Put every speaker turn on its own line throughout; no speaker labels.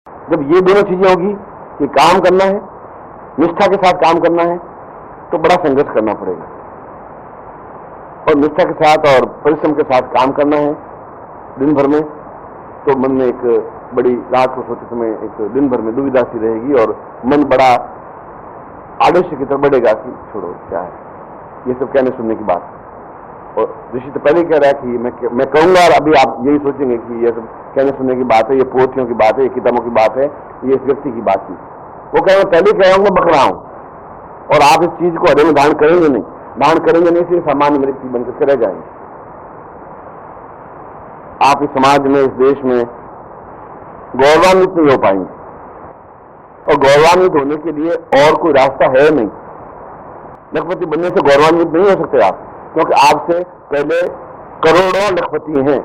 जब ये दोनों चीजें होगी कि काम करना है, निष्ठा के साथ काम करना है, तो बड़ा संघर्ष करना पड़ेगा। और निष्ठा के साथ और परिश्रम के साथ काम करना है दिन भर में, तो मन में एक बड़ी, रात को सोते समय एक दिन भर में दुविधा सी रहेगी और मन बड़ा आलस्य की तरफ बढ़ेगा कि छोड़ो क्या है, ये सब कहने सुनने की बात। और ऋषि तो पहले कह रहा है कि मैं कहूंगा, और अभी आप यही सोचेंगे कि ये सब कहने सुनने की बात है, ये पोथियों की बात है, ये किताबों की बात है, ये इस व्यक्ति की बात थी। वो कह रहा हूं, पहले कह रहा हूं मैं बक रहा हूं, और आप इस चीज को हृदय में धारण करेंगे नहीं, धारण करेंगे नहीं, सिर्फ सामान्य व्यक्ति बनकर रह जाएंगे। आप इस समाज में, इस देश में गौरवान्वित नहीं हो पाएंगे, और गौरवान्वित होने के लिए और कोई रास्ता है नहीं। लखपति बनने से गौरवान्वित नहीं हो सकते आप, क्योंकि आपसे पहले करोड़ों लखपति हैं।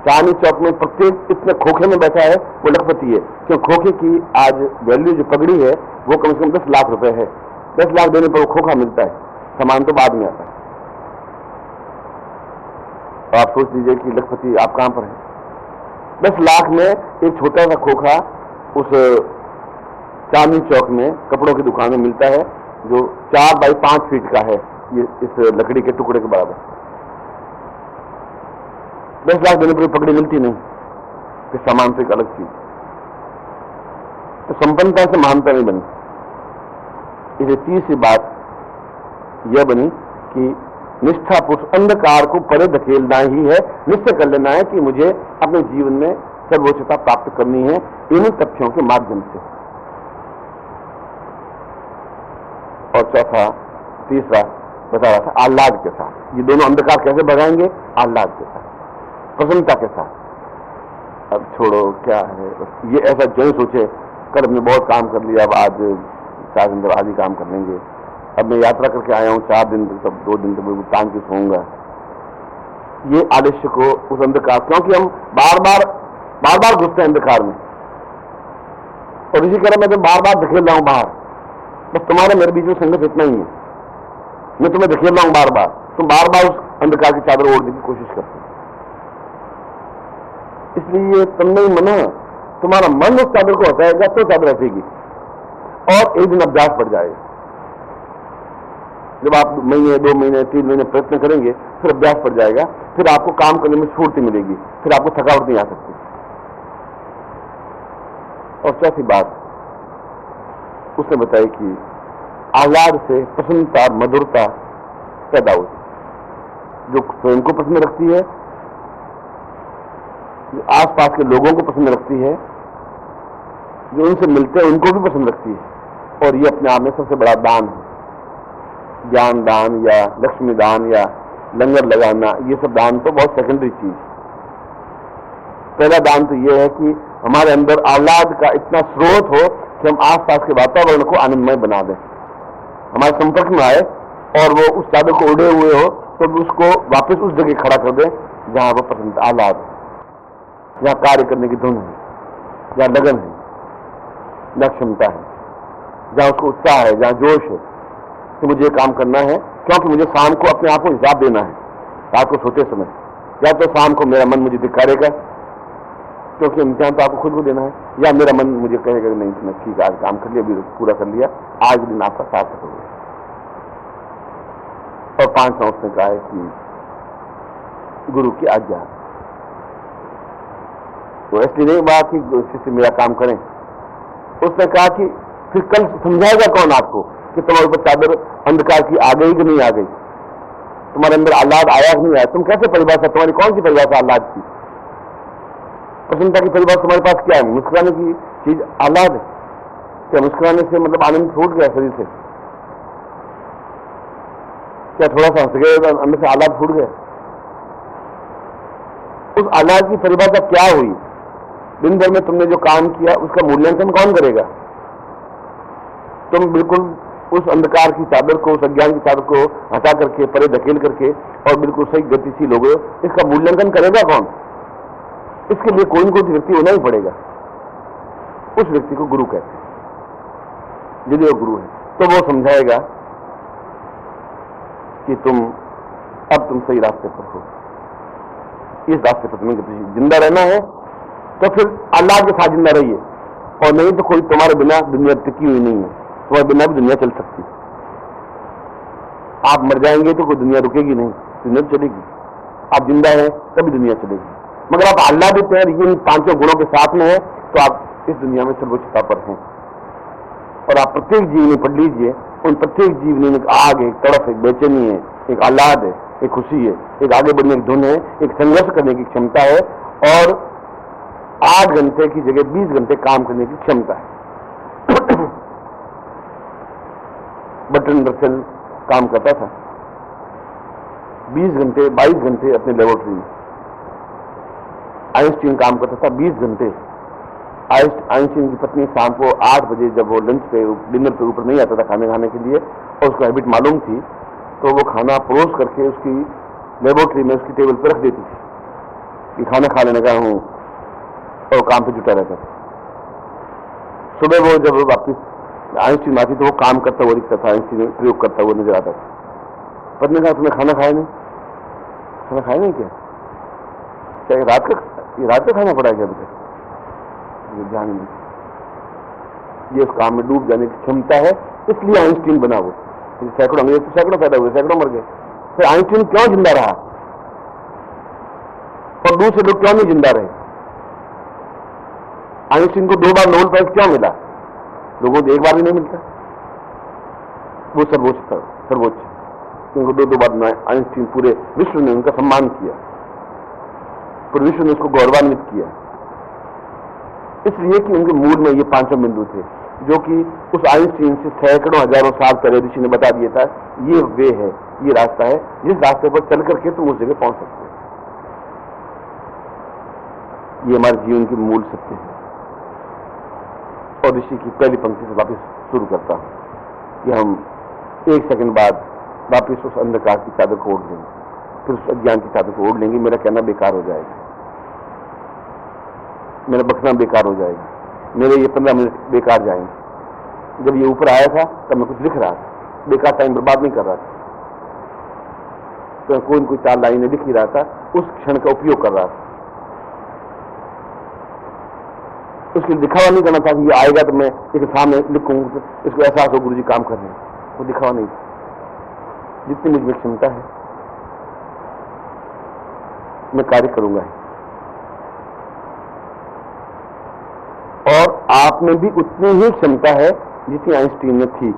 चांदनी चौक में प्रत्येक इतने खोखे में बैठा है वो लखपति है, क्यों खोखे की आज वैल्यू जो पगड़ी है वो कम से कम 10 लाख रुपए है। 10 लाख देने पर वो खोखा मिलता है, सामान तो बाद में आता है। तो आप सोच लीजिए कि लखपति आप कहां पर हैं। 10 लाख में एक छोटा सा खोखा उस चांदनी चौक में कपड़ों की दुकान में मिलता है, जो 4 बाई 5 फीट का है, ये इस लकड़ी के टुकड़े के बराबर। 10 लाख देने पर पकड़ी मिलती नहीं, कि सामान तो एक अलग चीज। तो संपन्नता से महानता नहीं बनी। इसे तीसरी बात यह बनी कि निष्ठा पुरुष अंधकार को परे धकेलना ही है, निश्चय कर लेना है कि मुझे अपने जीवन में सर्वोच्चता प्राप्त करनी है इन तथ्यों के माध्यम से। और चौथा, तीसरा बता रहा था आह्लाद के साथ। ये दोनों अंधकार कैसे भगाएंगे? आह्लाद के साथ, प्रसन्नता के साथ। अब छोड़ो क्या है, ये ऐसा जो सोचे कल हमने बहुत काम कर लिया, अब आज 4 दिन तक आज ही काम कर लेंगे, अब मैं यात्रा करके आया हूं 4 दिन तक, तब 2 दिन तक मैं तान के सोऊंगा। ये आलस्य को, उस अंधकार, क्योंकि हम बार बार घुसते हैं अंधकार में, और इसी तरह मैं तो बार बार धकेल रहा हूं बाहर। बस तुम्हारे मेरे बीच में संघर्ष इतना ही है, मैं तुम्हें धकेल रहा हूं बार बार, तुम बार बार उस अंधकार की चादर ओढ़ने की कोशिश करते हो। इसलिए तुम नहीं मना, तुम्हारा मन उस चादर को हटाएगा तो चादर हटेगी, और एक दिन अभ्यास पड़ जाएगा। जब आप महीने, 2 महीने, 3 महीने प्रयत्न करेंगे, फिर अभ्यास पड़ जाएगा, फिर आपको काम करने में स्फूर्ति मिलेगी, फिर आपको थकावट नहीं आ सकती। और चौथी बात उसने बताई कि आह्लाद से प्रसन्नता, मधुरता पैदा होती, जो स्वयं को पसंद रखती है, जो आसपास के लोगों को पसंद रखती है, जो उनसे मिलते हैं उनको भी पसंद रखती है। और ये अपने आप में सबसे बड़ा दान है। ज्ञान दान या लक्ष्मी दान या लंगर लगाना, ये सब दान तो बहुत सेकेंडरी चीज। पहला दान तो ये है कि हमारे अंदर आह्लाद का इतना स्रोत हो कि हम आसपास के वातावरण को आनंदमय बना दें, हमारे संपर्क में आए, और वो उस चादर को उड़े हुए हो तो उसको वापस उस जगह खड़ा कर दें जहां वो पसंद, आह्लाद, जहां कार्य करने की धुन है, जहां लगन है, जहां क्षमता है, जहां उसको उत्साह है, जहां जोश है कि मुझे काम करना है, क्योंकि मुझे शाम को अपने आप को हिसाब देना है। रात को सोते समय या तो शाम को मेरा मन मुझे धिक्कारेगा, क्योंकि इम्तिहान तो आपको खुद को देना है, या मेरा मन मुझे कहेगा नहीं तुमने ठीक आज काम कर लिया, अभी पूरा कर लिया, आज दिन आपका सार्थक हो गया। और 5वां उसने कहा है कि गुरु की आज्ञा। तो ऐसी नहीं बात कि शिष्य मेरा काम करें, उसने कहा कि फिर कल समझाएगा कौन आपको कि तुम्हारे ऊपर चादर अंधकार की आ गई कि नहीं आ गई, तुम्हारे अंदर आह्लाद आया कि नहीं आया, तुम कैसे परिभाषा, तुम्हारी कौन सी परिभाषा आह्लाद की? प्रसन्नता की परिभाषा तुम्हारे पास क्या है? मुस्कुराने की चीज आह्लाद है क्या? मुस्कुराने से मतलब आनंद छूट गया शरीर से क्या? थोड़ा सा हंस गए तो अंदर से आह्लाद छूट गया? उस आह्लाद की परिभाषा क्या हुई? दिन भर में तुमने जो काम किया उसका मूल्यांकन कौन करेगा? तुम बिल्कुल उस अंधकार की चादर को, उस अज्ञान की चादर को हटा करके, परे धकेल करके और बिल्कुल सही गतिशील हो गए, इसका मूल्यांकन करेगा कौन? इसके लिए कोई न कोई व्यक्ति होना ही पड़ेगा। उस व्यक्ति को गुरु कहते हैं। यदि वो गुरु है तो वो समझाएगा कि अब तुम सही रास्ते पर हो, इस रास्ते पर तुम्हें जिंदा रहना है, तो फिर आह्लाद के साथ जिंदा रहिए, और नहीं तो कोई तुम्हारे बिना दुनिया टिकी हुई नहीं है, तुम्हारे बिना भी दुनिया चल सकती है। आप मर जाएंगे तो कोई दुनिया रुकेगी नहीं, दुनिया चलेगी। आप जिंदा हैं तभी दुनिया चलेगी। मगर आप आह्लादित हैं, इन पांचों गुणों के साथ में है, तो आप इस दुनिया में सर्वोच्चता पर हैं। और आप प्रत्येक जीवनी पढ़ लीजिए, उन प्रत्येक जीवनी में एक आग है, एक तड़प है, एक बेचैनी है, एक आह्लाद है, एक खुशी है, एक आगे बढ़ने की धुन है, एक संघर्ष करने की क्षमता है, और 8 घंटे की जगह 20 घंटे काम करने की क्षमता है। बर्ट्रैंड रसेल काम करता था 20 घंटे 22 घंटे अपने लेबोरेटरी में। आइंस्टीन काम करता था 20 घंटे। आइंस्टीन की पत्नी शाम को 8 बजे जब वो लंच पे डिनर पे ऊपर नहीं आता था खाने खाने के लिए, और उसको हैबिट मालूम थी, तो वो खाना परोस करके उसकी लेबोरेटरी में उसकी टेबल पर रख देती थी कि खाना खा लेने का हूं, और काम पे जुटा रहता था। सुबह वो जब वापिस आइंस्टीन आती तो वो काम करता हुआ दिखता था, आइंस्टीन प्रयोग करता हुआ नजर आता था। पत्नी कहा तुमने खाना खाया नहीं? खाना खाया नहीं क्या? क्या रात का खाना पड़ा है क्या? मुझे ध्यान नहीं। ये उस काम में डूब जाने की क्षमता है, इसलिए आइंस्टीन बना वो। सैकड़ों अंग्रेज तो सैकड़ों पैदा हुए, सैकड़ों मर गए, फिर आइंस्टीन क्यों जिंदा रहा और दूसरे लोग क्यों नहीं जिंदा रहे? आइंस्टीन को 2 बार नोबेल प्राइज क्यों मिला? लोगों को 1 बार भी नहीं मिलता। वो सर्वोच्च था, सर्वोच्च। उनको 2 बार आइंस्टीन, पूरे विश्व ने उनका सम्मान किया, पूरे विश्व ने उसको गौरवान्वित किया, इसलिए कि उनके मूल में ये 5 बिंदु थे, जो कि उस आइंस्टीन से सैकड़ों हजारों साल पहले ऋषि ने बता दिया था, ये वे है, ये रास्ता है, जिस रास्ते पर चल करके तुम उस जगह पहुंच सकते हो। ये हमारे जीवन के मूल सत्य है। और ऋषि की पहली पंक्ति से वापस शुरू करता हूं कि हम 1 सेकंड बाद वापस उस अंधकार की चादर को ओढ़ लेंगे, फिर उस अज्ञान की चादर को ओढ़ लेंगे। मेरा कहना बेकार हो जाएगा, मेरा बखना बेकार हो जाएगा, मेरे ये 15 मिनट बेकार जाएंगे। जब ये ऊपर आया था तब मैं कुछ लिख रहा था, बेकार टाइम बर्बाद नहीं कर रहा था, तो कोई न कोई 4 लाइनें लिख ही रहा था, उस क्षण का उपयोग कर रहा था। उसके दिखावा नहीं करना था कि ये आएगा तो मैं इसके सामने लिखूं, इसको एहसास हो गुरु जी काम कर रहे हैं, वो दिखावा नहीं था। जितनी मुझ में क्षमता है मैं कार्य करूंगा, और आप में भी उतनी ही क्षमता है जितनी आइंस्टीन में थी,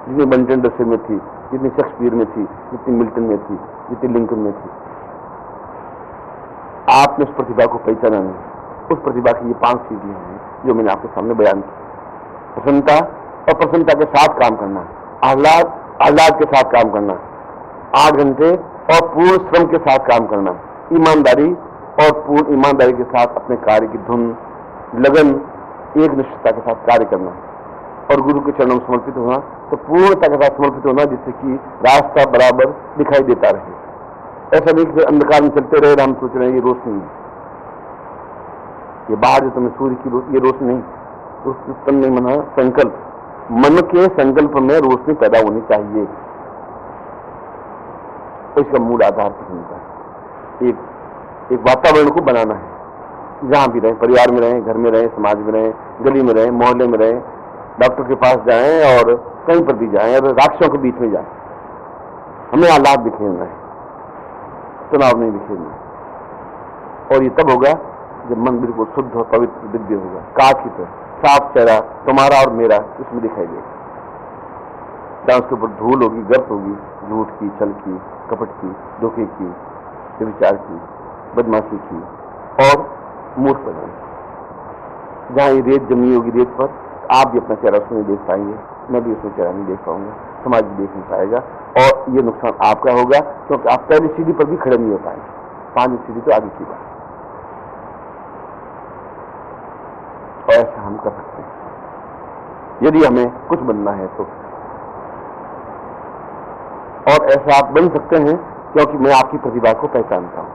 जितनी बर्ट्रैंड रसेल में थी, जितनी शेक्सपियर में थी, जितनी मिल्टन में थी, जितनी लिंकन में थी। आपने उस प्रतिभा को पहचाना नहीं। उस प्रतिभा की ये 5 सीढ़ियां हैं जो मैंने आपके सामने बयान की। प्रसन्नता, और प्रसन्नता के साथ काम करना, आह्लाद के साथ काम करना, 8 घंटे और पूर्ण श्रम के साथ काम करना, ईमानदारी और पूर्ण ईमानदारी के साथ अपने कार्य की धुन, लगन, एक निष्ठता के साथ कार्य करना, और गुरु के चरणों में समर्पित होना, तो पूर्णता के साथ समर्पित होना, जिससे कि रास्ता बराबर दिखाई देता रहे। ऐसा नहीं कि अंधकार में चलते रहे, हम सोच रहे हैं ये रोशनी, ये बाहर जो तुम्हें सूर्य की रोशनी, ये रोशनी नहीं, रोशनी नहीं मना संकल्प, मन के संकल्प में रोशनी पैदा होनी चाहिए। तो इसका मूल आधार मिलता है, एक वातावरण को बनाना है, जहां भी रहे, परिवार में रहें, घर में रहें, समाज में रहें, गली में रहें, मोहल्ले में रहें, डॉक्टर के पास जाएं और कहीं पर भी जाएं, और राक्षसों के बीच में जाएं। हमें आह्लाद बिखेरना है, तनाव नहीं बिखेरना है। और ये तब होगा जब मन बिल्कुल शुद्ध और पवित्र दिव्य होगा, कांच की तरह साफ चेहरा तुम्हारा और मेरा इसमें दिखाई देगा। जहां उसके ऊपर धूल होगी, गर्त होगी, झूठ की, छल की, कपट की, धोखे की, व्यभिचार की, बदमाशी की और मूर्ख बना। जहां ये रेत जमी होगी, रेत पर आप भी अपना चेहरा उसमें नहीं देख पाएंगे, मैं भी उसमें चेहरा नहीं देख पाऊंगा, समाज भी देख नहीं पाएगा, और ये नुकसान आपका होगा, क्योंकि आप पहली सीढ़ी पर भी खड़े नहीं हो पाएंगे, 5वीं सीढ़ी तो आगे की बात। और ऐसा हम कर सकते हैं यदि हमें कुछ बनना है तो, और ऐसा आप बन सकते हैं क्योंकि मैं आपकी प्रतिभा को पहचानता हूं,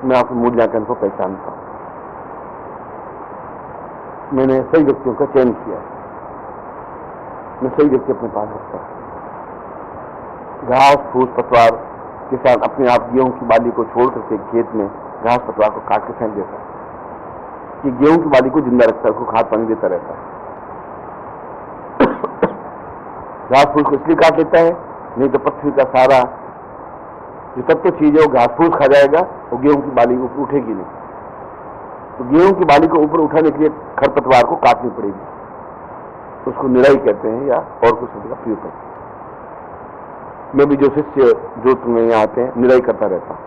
मैं आपके मूल्यांकन को पहचानता हूं, मैंने सही व्यक्तियों का चयन किया, मैं सही व्यक्ति अपने पास रखता हूं। घास फूस पतवार, किसान अपने आप गेहूं की बाली को छोड़ करके खेत में घास पतवार को काट के फेंक देता है, कि गेहूं की बाली को जिंदा रखता है, उसको खाद पानी देता रहता है। घास फूस को इसलिए काट लेता है, नहीं तो पृथ्वी का सारा जो तत्व चीज है वो घास फूस खा जाएगा, वो गेहूं की बाली ऊपर उठेगी नहीं। तो गेहूं की बाली को ऊपर उठाने के लिए खरपतवार को काटनी पड़ेगी, उसको निराई कहते हैं या और कुछ शब्द का प्रयोग करते हैं। मैं भी जो शिष्य जो तुम्हें यहाँ आते हैं निराई करता रहता हूँ,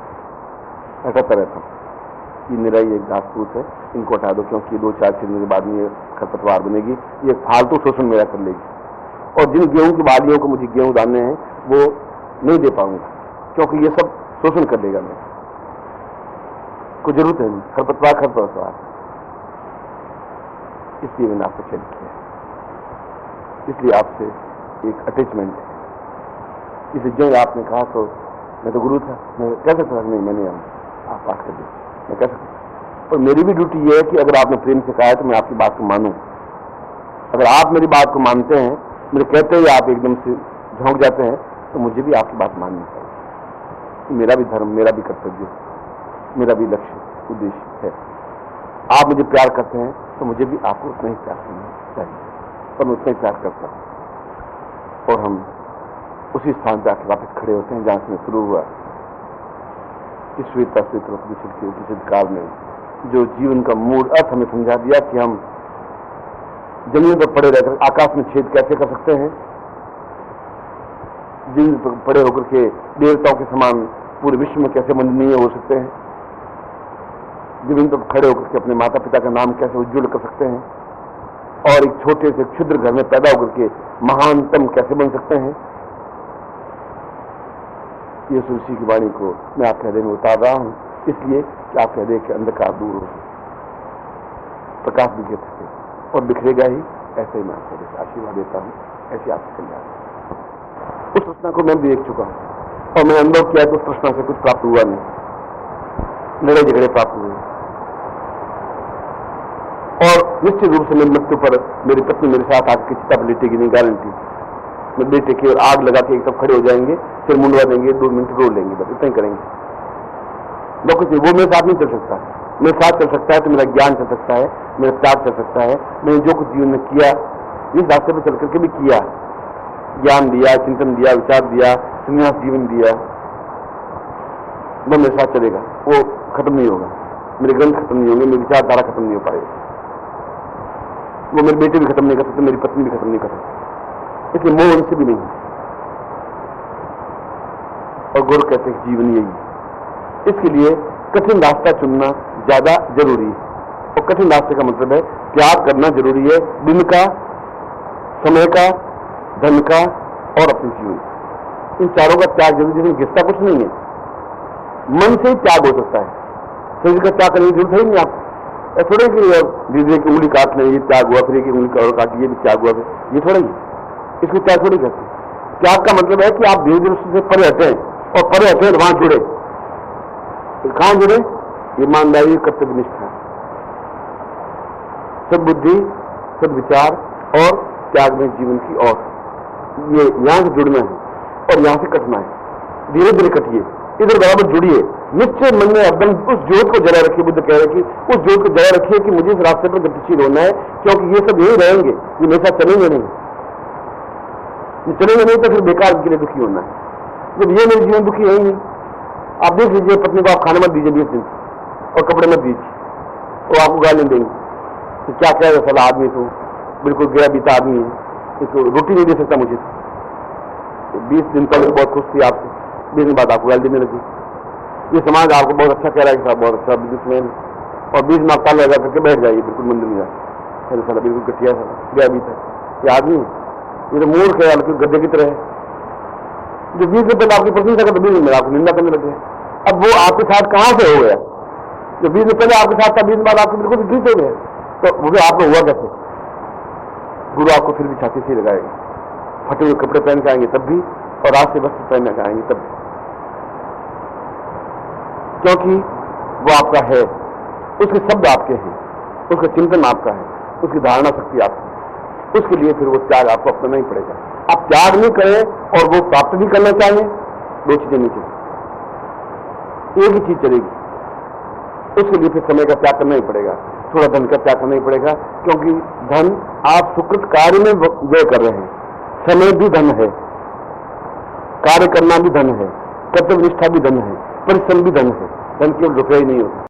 हटाता रहता हूँ। ये निराई एक घास फूस है, इनको हटा दो, क्योंकि ये 2-4 छिड़ने के बाद में ये खरपतवार बनेगी, ये फालतू शोषण मेरा कर लेगी। और जिन गेहूं की बालियों को मुझे गेहूं डालने हैं वो नहीं दे पाऊंगा, क्योंकि ये सब शोषण कर लेगा। मैं कोई जरूरत है नहीं, खरपतवार, इसलिए मैंने आपको चेक किया, इसलिए आपसे एक अटैचमेंट है। इसे जब आपने कहा तो मैं तो गुरु था, मैं कह सकता था नहीं मैं नहीं आऊंगा, आप बात कर दीजिए, मैं कह सकता। और मेरी भी ड्यूटी ये है कि अगर आपने प्रेम से कहा है तो मैं आपकी बात को मानूं। अगर आप मेरी बात को मानते हैं, मेरे कहते ही आप एकदम से झोंक जाते हैं, तो मुझे भी आपकी बात माननी चाहिए। मेरा भी धर्म, मेरा भी कर्तव्य, मेरा भी लक्ष्य उद्देश्य है। आप मुझे प्यार करते हैं तो मुझे भी आपको उतना ही प्यार करना चाहिए, और मैं उतना ही प्यार करता हूं। और हम उसी स्थान पर आकर वापस खड़े होते हैं जहां से शुरू हुआ। इस श्वेता उपनिषद काल में जो जीवन का मूल अर्थ हमें समझा दिया कि हम जमीन पर पड़े रहकर आकाश में छेद कैसे कर सकते हैं, जमीन पर पड़े होकर के देवताओं के समान पूरे विश्व में कैसे वंदनीय हो सकते हैं, जमीन पर खड़े होकर के अपने माता पिता का नाम कैसे उज्ज्वल कर सकते हैं, और एक छोटे से क्षुद्र घर में पैदा होकर के महानतम कैसे बन सकते हैं। ये ऋषि की वाणी को मैं आपके हृदय में उतार रहा हूं, इसलिए कि आपके हृदय के अंधकार दूर हो सके, प्रकाश भी गिर सके और बिखरेगा ही। ऐसे ही मैं आपको आशीर्वाद देता हूं, ऐसी आपकी कल्याण। उस प्रश्न को मैं भी देख चुका हूं और मैंने अनुभव किया तो उस प्रश्न से कुछ प्राप्त हुआ नहीं, लड़ाई झगड़े प्राप्त हुए। और निश्चित रूप से मेरी मृत्यु पर मेरी पत्नी मेरे साथ आकर चिता पर लेटेगी नहीं, गारंटी। मैं बेटे की और आग लगा के एक तरफ खड़े हो जाएंगे, फिर मुंडवा देंगे, 2 मिनट रो लेंगे, बस इतना ही करेंगे। लोग कुछ वो मेरे साथ नहीं चल सकता। मेरे साथ चल सकता है तो मेरा ज्ञान चल सकता है, मेरा त्याग चल सकता है। मैंने जो कुछ जीवन में किया, इस रास्ते पर चल करके भी किया, ज्ञान दिया, चिंतन दिया, विचार दिया, संन्यास जीवन दिया, वो मेरे साथ चलेगा, वो खत्म नहीं होगा। मेरे ग्रंथ खत्म नहीं होंगे, मेरी विचारधारा खत्म नहीं हो पाएगी। वो मेरे बेटे भी खत्म नहीं कर सकते, मेरी पत्नी भी खत्म नहीं कर सकती, इसलिए मोह उनसे भी नहीं। और गुरु कहते हैं जीवन यही है। इसके लिए कठिन रास्ता चुनना ज्यादा जरूरी है। और कठिन रास्ते का मतलब है त्याग करना जरूरी है, दिन का, समय का, धन का और अपने जीवन। इन चारों का त्याग जरूरी, जिसमें घिसता कुछ नहीं है। मन से ही त्याग हो सकता है, शरीर का त्याग करने की जरूरत है ही नहीं आपको। थोड़े कि धीरे की उंगली काट लें, ये त्याग हुआ, फिर एक उंगली और काटी, ये भी त्याग हुआ, ये थोड़ा ही, इसको त्याग थोड़ी कहते हैं। त्याग का मतलब है कि आप धीरे धीरे उससे परे हटें, और परे हटें तो वहां जुड़े। कहां जुड़े? ईमानदारी, कर्तव्य निष्ठा, सद्बुद्धि, सद्विचार और त्याग में जीवन की ओर। ये यहां से जुड़ना है और यहां से कटना है। धीरे धीरे कटिए, इधर बराबर जुड़िए। निश्चय मन में एकदम उस ज्योत को जला रखिए। बुद्ध कह रहे कि उस ज्योत को जला रखिए कि मुझे इस रास्ते पर गतिशील होना है, क्योंकि ये सब यही रहेंगे, ये मेरे साथ चलेंगे नहीं। चलेंगे नहीं तो फिर बेकार के लिए दुखी होना है। जब ये मेरे जीवन दुखी है ही नहीं। आप देख लीजिए, पत्नी को आप खाना मत दीजिए 20 दिन और कपड़े मत दीजिए, वो आपको गालियां देंगे तो क्या कह रहे साला आदमी, तो बिल्कुल गया बीता आदमी है, इसको रोटी नहीं दे सकता मुझे। तो 20 दिन पहले बहुत खुश थी आपसे, 20 दिन बाद आपको गाली देने लगी। ये समाज आपको बहुत अच्छा कह रहा है कि साहब बहुत अच्छा बिजनेसमैन, और 20 दिन आप ताला लगा करके बैठ जाइए बिल्कुल मंदिर में जाए, साला बिल्कुल घटिया साला गया बीता। ये आदमी, ये तो मूर्ख है, बिल्कुल गद्दे की तरह है। जो 20 दिन पहले आपकी प्रशंसा करते 20 दिन में आपको निंदा करने लगे। अब वो आपके साथ कहां से हो गया? जो 20 दिन पहले आपके साथ था, 20 दिन बाद आपको बिल्कुल विपरीत हो गया, तो वो भी आपको हुआ कैसे? गुरु आपको फिर भी छाती से लगाएगी, फटे हुए कपड़े पहन के आएंगे तब भी, और रात से वस्त्र पहनने के आएंगे तब भी, क्योंकि वो आपका है, उसके शब्द आपके हैं, उसका चिंतन आपका है, उसकी धारणा शक्ति आपकी। उसके लिए फिर वो त्याग आपको अपनाना ही पड़ेगा। आप त्याग नहीं करें और वो प्राप्त भी करना चाहिए, 2 चीजें नहीं चलेगी, एक ही चीज चलेगी। उसके लिए फिर समय का त्याग करना ही पड़ेगा, थोड़ा धन का त्याग करना ही पड़ेगा, क्योंकि धन आप सुकृत कार्य में व्यय कर रहे हैं। समय भी धन है, कार्य करना भी धन है, कर्तव्य निष्ठा भी धन है, परिश्रम भी धन है। धन केवल रुपया ही नहीं होता।